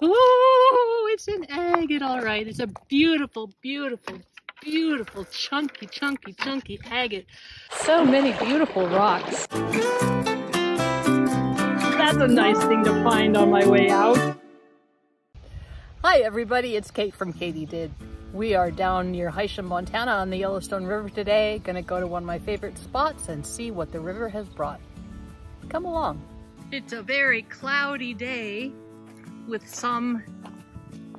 Oh, it's an agate, all right. It's a beautiful, beautiful, beautiful, chunky, chunky, chunky agate. So many beautiful rocks. That's a nice thing to find on my way out. Hi everybody, it's Kate from KatyDid. We are down near Hysham, Montana on the Yellowstone River today. Gonna go to one of my favorite spots and see what the river has brought. Come along. It's a very cloudy day with some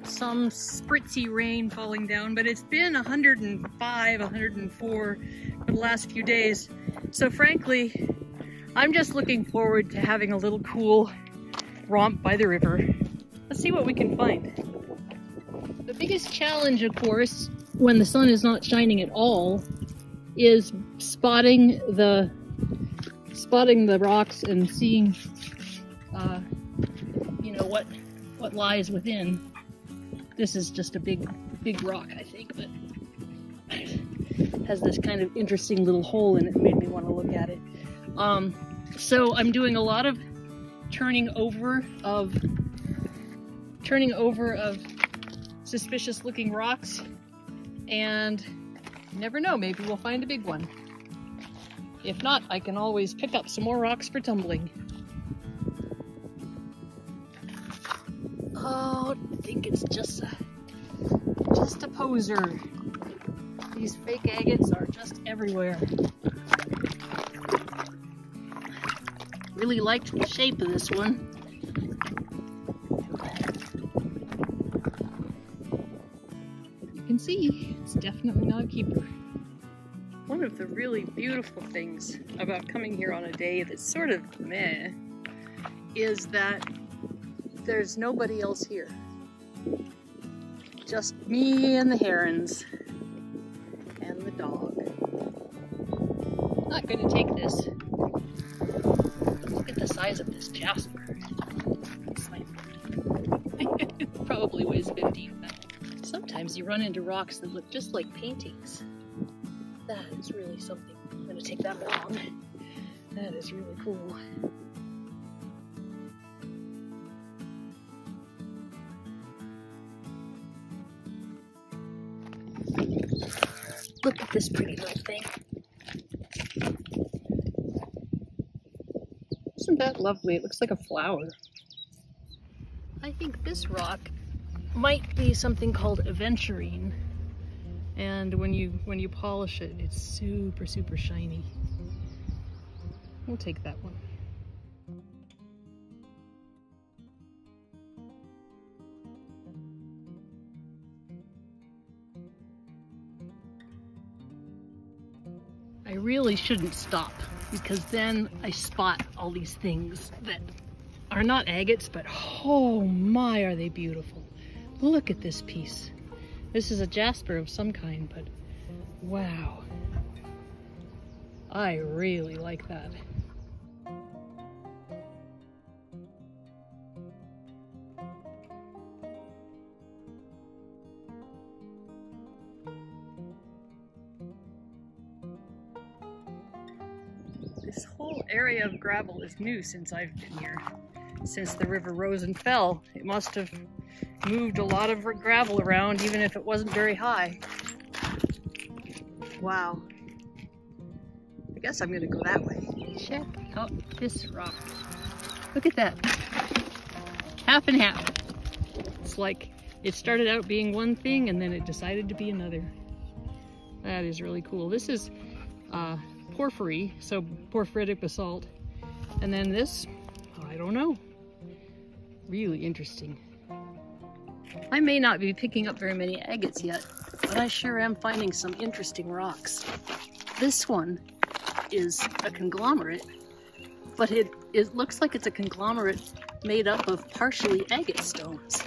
spritzy rain falling down, but it's been 105, 104 for the last few days. So frankly, I'm just looking forward to having a little cool romp by the river. Let's see what we can find. The biggest challenge, of course, when the sun is not shining at all, is spotting the rocks and seeing, you know, what lies within. This is just a big rock, I think, but it has this kind of interesting little hole in it. Made me want to look at it. So I'm doing a lot of turning over of suspicious looking rocks, and you never know, maybe we'll find a big one. If not, I can always pick up some more rocks for tumbling. Oh, I think it's just a poser. These fake agates are just everywhere. Really liked the shape of this one. You can see it's definitely not a keeper. One of the really beautiful things about coming here on a day that's sort of meh is that there's nobody else here. Just me and the herons and the dog. Not going to take this. Look at the size of this jasper. It probably weighs 15 pounds. Sometimes you run into rocks that look just like paintings. That is really something. I'm going to take that along. That is really cool. Look at this pretty little thing. Isn't that lovely? It looks like a flower. I think this rock might be something called aventurine, and when you polish it, it's super, super shiny. We'll take that one. I really shouldn't stop, because then I spot all these things that are not agates, but oh my, are they beautiful. Look at this piece. This is a jasper of some kind, but wow. I really like that. This whole area of gravel is new since I've been here. Since the river rose and fell, it must have moved a lot of gravel around, even if it wasn't very high. Wow. I guess I'm gonna go that way. Check out this rock. Look at that. Half and half. It's like it started out being one thing and then it decided to be another. That is really cool. This is porphyry, so porphyritic basalt. And then this, I don't know. Really interesting. I may not be picking up very many agates yet, but I sure am finding some interesting rocks. This one is a conglomerate, but it looks like it's a conglomerate made up of partially agate stones.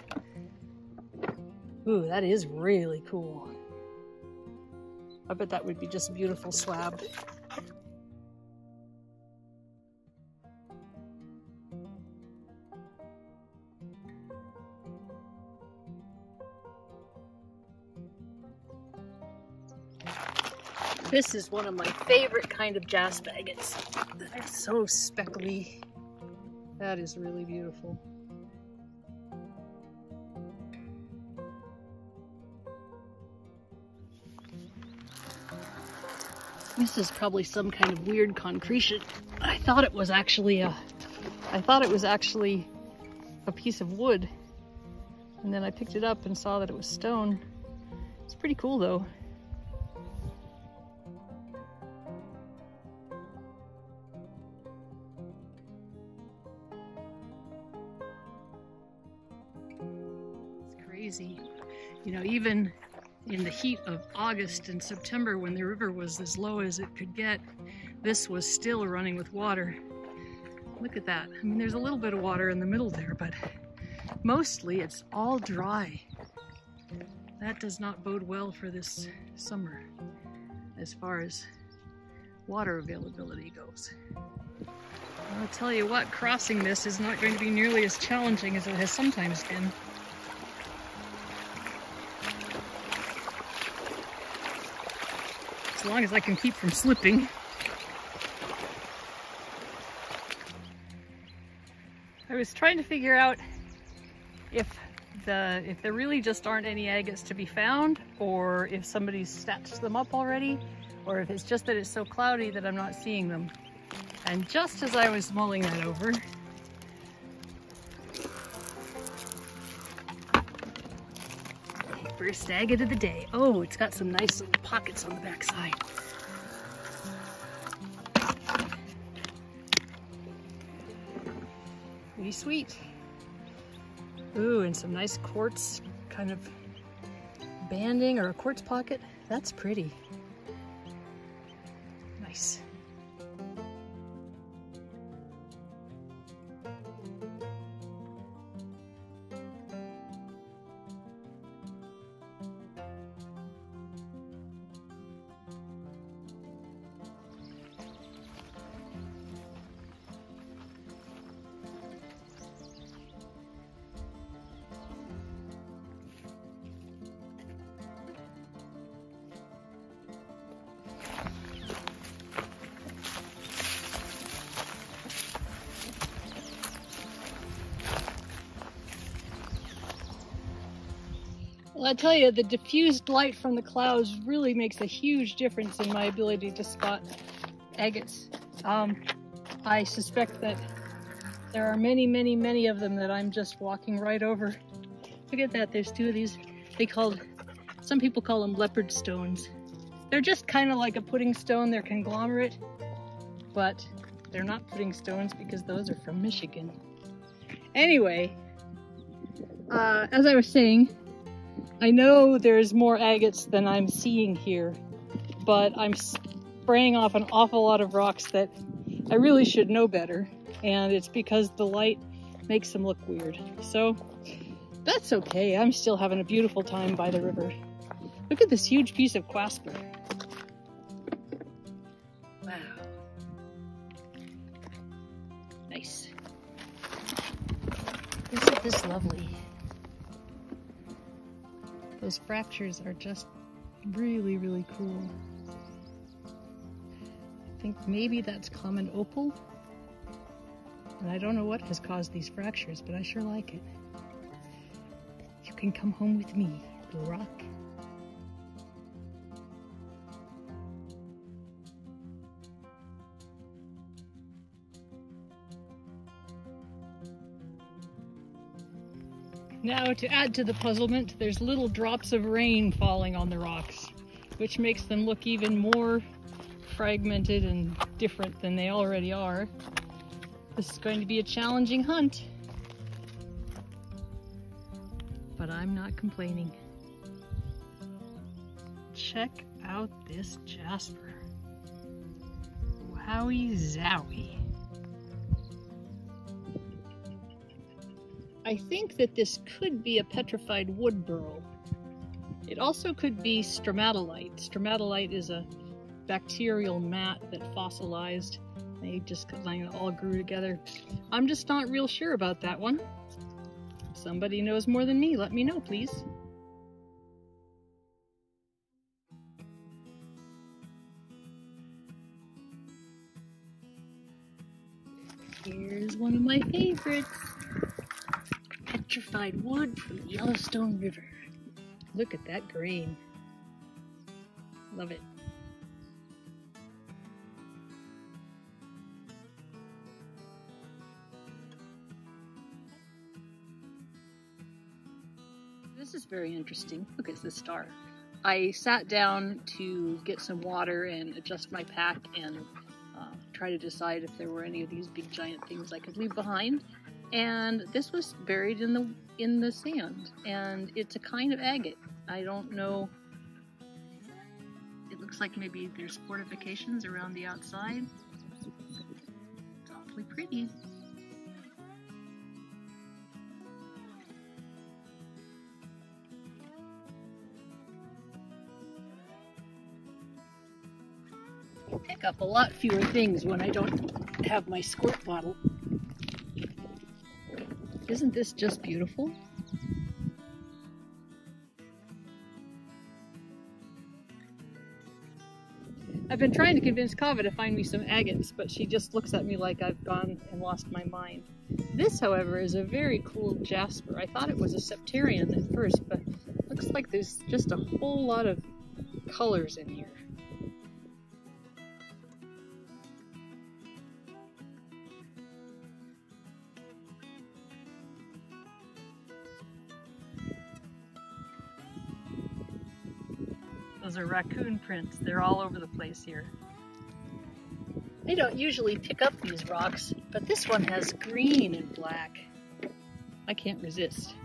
Ooh, that is really cool. I bet that would be just a beautiful slab. This is one of my favorite kind of jasper agates. They're so speckly. That is really beautiful. This is probably some kind of weird concretion. I thought it was actually a piece of wood. And then I picked it up and saw that it was stone. It's pretty cool though. It's crazy. You know, even in the heat of August and September when the river was as low as it could get, this was still running with water. Look at that. I mean, there's a little bit of water in the middle there, but mostly it's all dry. That does not bode well for this summer as far as water availability goes. I'll tell you what, crossing this is not going to be nearly as challenging as it has sometimes been. As long as I can keep from slipping. I was trying to figure out if there really just aren't any agates to be found, or if somebody's stashed them up already, or if it's just that it's so cloudy that I'm not seeing them. And just as I was mulling that over, first agate of the day. Oh, it's got some nice little pockets on the backside. Pretty sweet. Ooh, and some nice quartz kind of banding or a quartz pocket. That's pretty. Nice. Well, I tell you, the diffused light from the clouds really makes a huge difference in my ability to spot agates. I suspect that there are many, many, many of them that I'm just walking right over. Look at that, there's two of these. Some people call them leopard stones. They're just kind of like a pudding stone, they're conglomerate, but they're not pudding stones because those are from Michigan. Anyway, as I was saying, I know there's more agates than I'm seeing here, but I'm spraying off an awful lot of rocks that I really should know better, and it's because the light makes them look weird. So that's okay, I'm still having a beautiful time by the river. Look at this huge piece of quasper. Wow. Nice. Isn't this lovely? Those fractures are just really, really cool. I think maybe that's common opal. And I don't know what has caused these fractures, but I sure like it. You can come home with me, the rock. Now, to add to the puzzlement, there's little drops of rain falling on the rocks, which makes them look even more fragmented and different than they already are. This is going to be a challenging hunt, but I'm not complaining. Check out this jasper. Wowie zowie. I think that this could be a petrified wood burl. It also could be stromatolite. Stromatolite is a bacterial mat that fossilized. They just all grew together. I'm just not real sure about that one. If somebody knows more than me, let me know, please. Here's one of my favorites. Petrified wood from the Yellowstone River. Look at that grain. Love it. This is very interesting. Look at this star. I sat down to get some water and adjust my pack and try to decide if there were any of these big giant things I could leave behind. And this was buried in the sand, and it's a kind of agate. I don't know. It looks like maybe there's fortifications around the outside. It's awfully pretty. I pick up a lot fewer things when I don't have my squirt bottle. Isn't this just beautiful? I've been trying to convince Kava to find me some agates, but she just looks at me like I've gone and lost my mind. This, however, is a very cool jasper. I thought it was a CENTURION at first, but it looks like there's just a whole lot of colors in here. Those are raccoon prints. They're all over the place here. I don't usually pick up these rocks, but this one has green and black. I can't resist.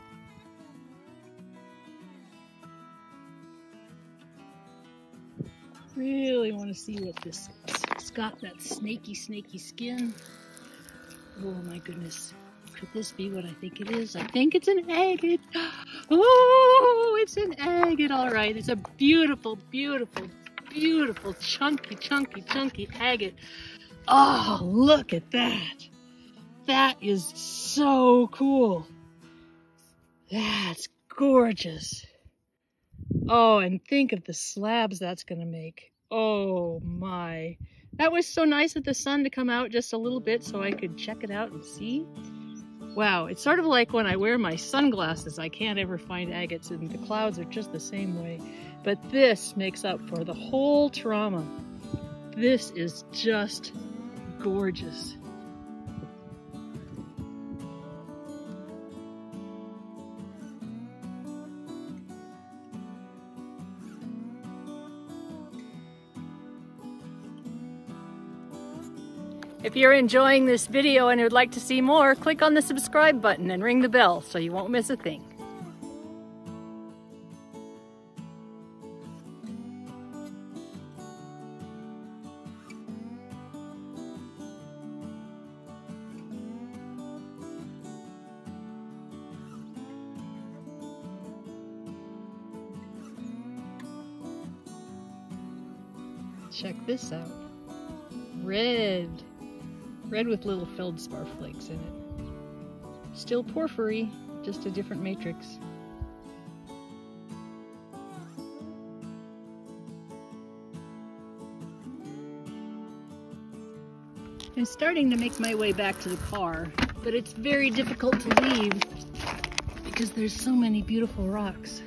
Really want to see what this is. It's got that snaky skin. Oh my goodness. Could this be what I think it is? I think it's an agate. Oh, it's an agate, all right. It's a beautiful, chunky agate. Oh, look at that. That is so cool. That's gorgeous. Oh, and think of the slabs that's gonna make. Oh my. That was so nice of the sun to come out just a little bit so I could check it out and see. Wow, it's sort of like when I wear my sunglasses, I can't ever find agates, and the clouds are just the same way. But this makes up for the whole trauma. This is just gorgeous. If you're enjoying this video and would like to see more, click on the subscribe button and ring the bell so you won't miss a thing. Check this out. Red with little feldspar flakes in it. Still porphyry, just a different matrix. I'm starting to make my way back to the car, but it's very difficult to leave because there's so many beautiful rocks.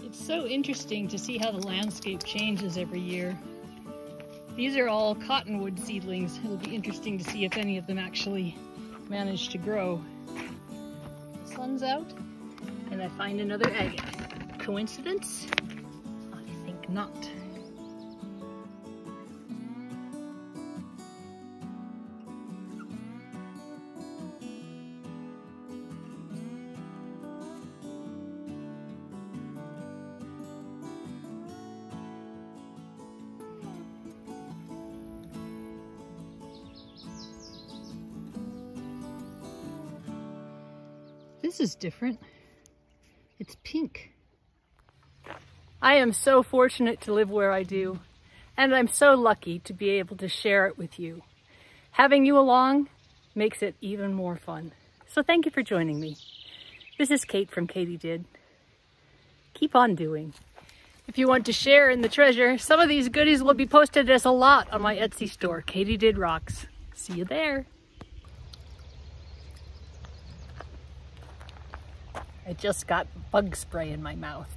It's so interesting to see how the landscape changes every year. These are all cottonwood seedlings. It'll be interesting to see if any of them actually manage to grow. The sun's out, and I find another agate. Coincidence? I think not. This is different. It's pink. I am so fortunate to live where I do, and I'm so lucky to be able to share it with you. Having you along makes it even more fun. So thank you for joining me. This is Kate from KatyDid. Keep on doing. If you want to share in the treasure, some of these goodies will be posted as a lot on my Etsy store, KatyDidRocks. See you there. I just got bug spray in my mouth.